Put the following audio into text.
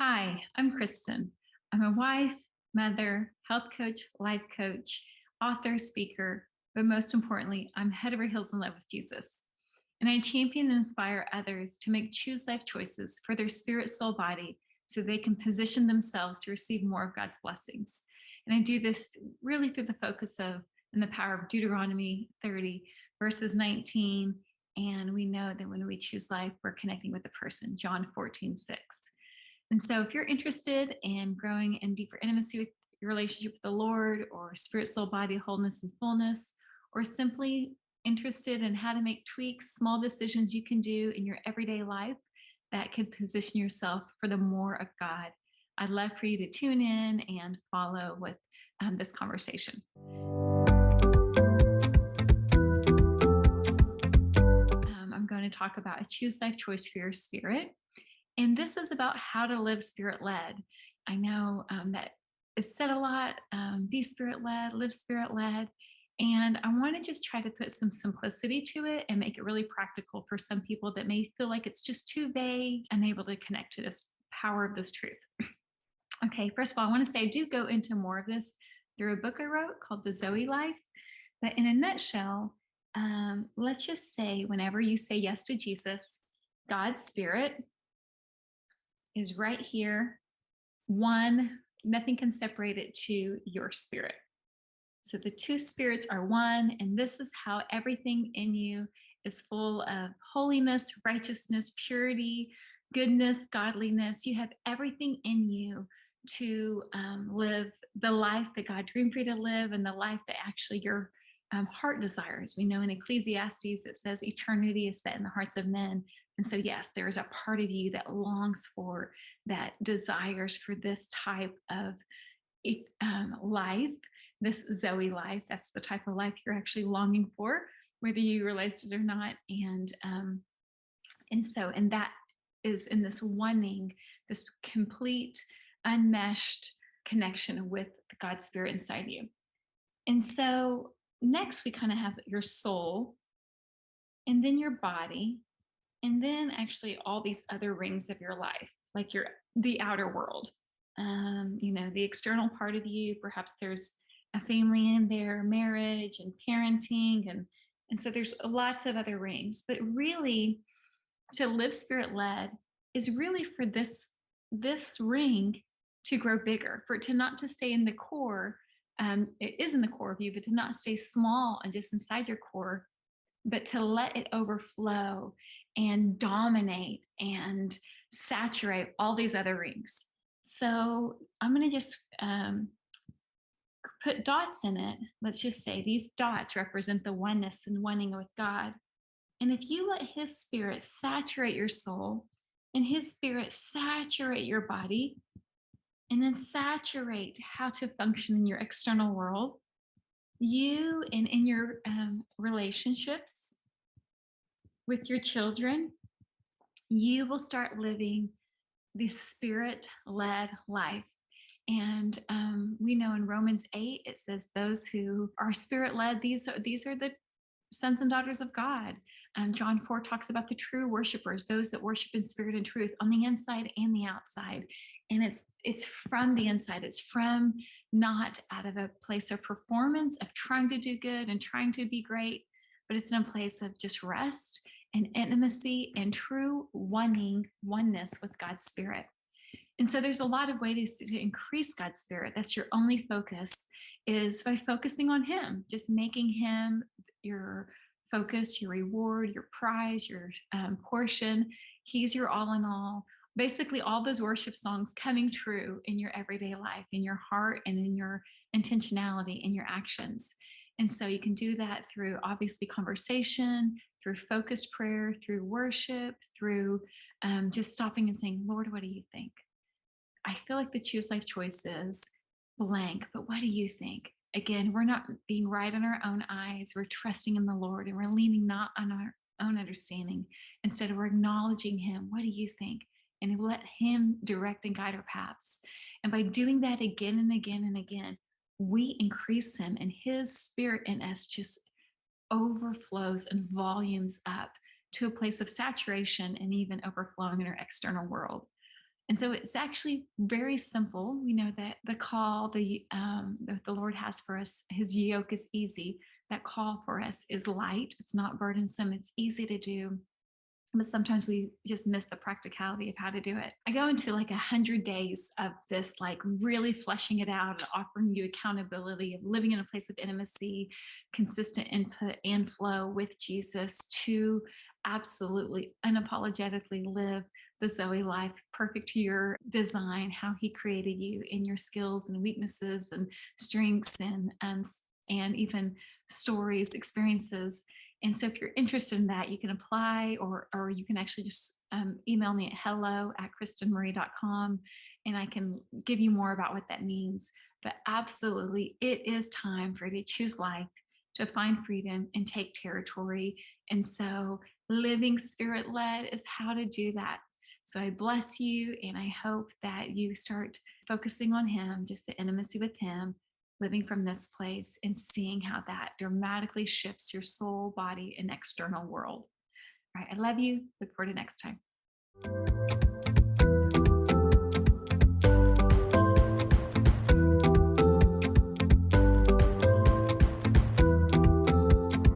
Hi, I'm Kristen. I'm a wife, mother, health coach, life coach, author, speaker, but most importantly, I'm head over heels in love with Jesus. And I champion and inspire others to make choose life choices for their spirit, soul, body so they can position themselves to receive more of God's blessings. And I do this really through the focus of and the power of Deuteronomy 30, verses 19. And we know that when we choose life, we're connecting with the person, John 14:6. And so, if you're interested in growing in deeper intimacy with your relationship with the Lord, or spirit, soul, body, wholeness, and fullness, or simply interested in how to make tweaks, small decisions you can do in your everyday life that could position yourself for the more of God, I'd love for you to tune in and follow with this conversation. I'm going to talk about a choose life choice for your spirit. And this is about how to live spirit led. I know that is said a lot, be spirit led, live spirit led. And I want to just try to put some simplicity to it and make it really practical for some people that may feel like it's just too vague, unable to connect to this power of this truth. Okay, first of all, I want to say I do go into more of this through a book I wrote called The Zoe Life. But in a nutshell, let's just say whenever you say yes to Jesus, God's spirit is right here. One, nothing can separate it to your spirit. So the two spirits are one, and this is how everything in you is full of holiness, righteousness, purity, goodness, godliness. You have everything in you to live the life that God dreamed for you to live, and the life that actually your heart desires. We know in Ecclesiastes it says eternity is set in the hearts of men. And so, yes, there is a part of you that longs for, that desires for this type of life, this Zoe life. That's the type of life you're actually longing for, whether you realize it or not. And that is in this wanting, this complete, unmeshed connection with God's spirit inside you. And so next we kind of have your soul, and then your body, and then actually all these other rings of your life, like the outer world, the external part of you. Perhaps there's a family in there, marriage and parenting, and so there's lots of other rings. But really, to live spirit led is really for this ring to grow bigger, for it to not to stay in the core. It is in the core of you, but to not stay small and just inside your core, but to let it overflow and dominate and saturate all these other rings. So I'm going to just put dots in it. Let's just say these dots represent the oneness and wanting with God. And if you let His Spirit saturate your soul, and His Spirit saturate your body, and then saturate how to function in your external world, you and in your relationships with your children, you will start living this spirit led life. And we know in Romans 8, it says, those who are spirit led, these are the sons and daughters of God. John 4 talks about the true worshipers, those that worship in spirit and truth on the inside and the outside. And it's from the inside. It's from not out of a place of performance, of trying to do good and trying to be great, but it's in a place of just rest and intimacy and true oneness with God's spirit. And so there's a lot of ways to increase God's spirit. That's your only focus, is by focusing on Him, just making Him your focus, your reward, your prize, your portion. He's your all in all. Basically, all those worship songs coming true in your everyday life, in your heart, and in your intentionality, in your actions. And so you can do that through obviously conversation, through focused prayer, through worship, through just stopping and saying, Lord, what do you think? I feel like the choose life choice is blank, but what do you think? Again, we're not being right in our own eyes. We're trusting in the Lord, and we're leaning not on our own understanding. Instead, we're acknowledging Him. What do you think? And let Him direct and guide our paths. And by doing that again and again and again, we increase Him, and His spirit in us just overflows and volumes up to a place of saturation and even overflowing in our external world. And so it's actually very simple. We know that the call that the Lord has for us, his yoke is easy. That call for us is light. It's not burdensome. It's easy to do, but sometimes we just miss the practicality of how to do it. I go into like 100 days of this, like really fleshing it out, offering you accountability of living in a place of intimacy, consistent input and flow with Jesus to absolutely unapologetically live the Zoe life perfect to your design, how he created you in your skills and weaknesses and strengths and even stories, experiences. And so if you're interested in that, you can apply, or you can actually just email me at hello@kristenmarie.com, and I can give you more about what that means. But absolutely, it is time for you to choose life, to find freedom and take territory. And so living spirit led is how to do that. So I bless you, and I hope that you start focusing on him, just the intimacy with him, living from this place and seeing how that dramatically shifts your soul, body, and external world. All right. I love you. Look forward to next time.